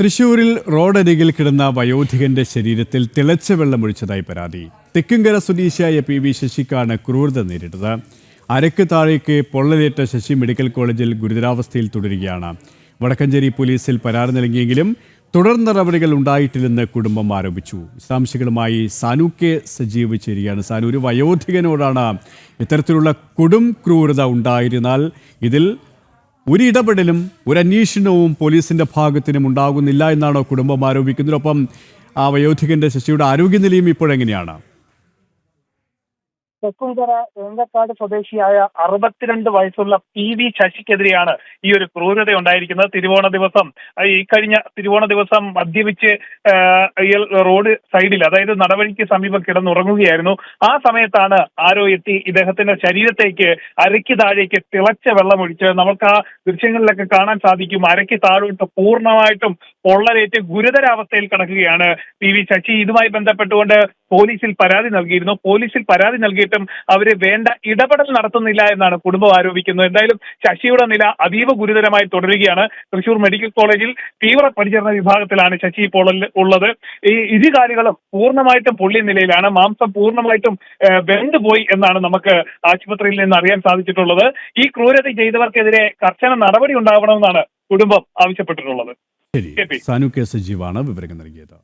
തൃശൂരിൽ റോഡരികിൽ കിടന്ന വയോധികന്റെ ശരീരത്തിൽ തിളച്ച വെള്ളമൊഴിച്ചതായി പരാതി. തെക്കുംകര സ്വദേശിയായ പി വി ശശിക്കാണ് ക്രൂരത നേരിട്ടത്. അരക്ക് താഴേക്ക് പൊള്ളലേറ്റ ശശി മെഡിക്കൽ കോളേജിൽ ഗുരുതരാവസ്ഥയിൽ തുടരുകയാണ്. വടക്കഞ്ചേരി പോലീസിൽ പരാതി നൽകിയെങ്കിലും തുടർ നടപടികൾ ഉണ്ടായിട്ടില്ലെന്ന് കുടുംബം ആരോപിച്ചു. വിശദാംശങ്ങളുമായി സാനു കെ സജീവ് ചേരുകയാണ്. സാനു, ഒരു വയോധികനോടാണ് ഇത്തരത്തിലുള്ള കൊടും ക്രൂരത ഉണ്ടായിരുന്നാൽ ഇതിൽ ഒരു ഇടപെടലും ഒരു അന്വേഷണവും പോലീസിന്റെ ഭാഗത്തിനും ഉണ്ടാകുന്നില്ല എന്നാണോ കുടുംബം ആരോപിക്കുന്നത്? ഒപ്പം ആ വയോധികന്റെ ശശിയുടെ ആരോഗ്യനിലയും ഇപ്പോഴെങ്ങനെയാണ്? തെക്കുംകര ഏങ്കക്കാട് സ്വദേശിയായ 62 വയസ്സുള്ള പി വി ശശിക്കെതിരെയാണ് ഈ ഒരു ക്രൂരത ഉണ്ടായിരിക്കുന്നത്. കഴിഞ്ഞ തിരുവോണ ദിവസം മദ്യപിച്ച് റോഡ് സൈഡിൽ, അതായത് നടവഴിക്ക് സമീപം കിടന്നുറങ്ങുകയായിരുന്നു. ആ സമയത്താണ് ആരോ എത്തി ഇദ്ദേഹത്തിന്റെ ശരീരത്തേക്ക് അരയ്ക്ക് താഴേക്ക് തിളച്ച വെള്ളമൊഴിച്ച്, നമുക്ക് ആ ദൃശ്യങ്ങളിലൊക്കെ കാണാൻ സാധിക്കും, അരയ്ക്ക് താഴോട്ട് പൂർണ്ണമായിട്ടും പൊള്ളലേറ്റ് ഗുരുതരാവസ്ഥയിൽ കിടക്കുകയാണ് പി വി ശശി. ഇതുമായി ബന്ധപ്പെട്ടുകൊണ്ട് പോലീസിൽ പരാതി നൽകിയിരുന്നു. പോലീസിൽ പരാതി നൽകിയിട്ടും അവര് വേണ്ട ഇടപെടൽ നടത്തുന്നില്ല എന്നാണ് കുടുംബം ആരോപിക്കുന്നത്. എന്തായാലും ശശിയുടെ നില അതീവ ഗുരുതരമായി തുടരുകയാണ്. തൃശൂർ മെഡിക്കൽ കോളേജിൽ തീവ്ര പരിചരണ വിഭാഗത്തിലാണ് ശശി ഇപ്പോൾ ഉള്ളത്. ഈ ഇരുകാലുകളും പൂർണ്ണമായിട്ടും പൊള്ളിയ നിലയിലാണ്. മാംസം പൂർണ്ണമായിട്ടും വെന്തുപോയി എന്നാണ് നമുക്ക് ആശുപത്രിയിൽ നിന്ന് അറിയാൻ സാധിച്ചിട്ടുള്ളത്. ഈ ക്രൂരത ചെയ്തവർക്കെതിരെ കർശന നടപടി ഉണ്ടാവണമെന്നാണ് കുടുംബം ആവശ്യപ്പെട്ടിട്ടുള്ളത്. സാനു കെ സജീവാണ് വിവരങ്ങൾ നൽകിയത്.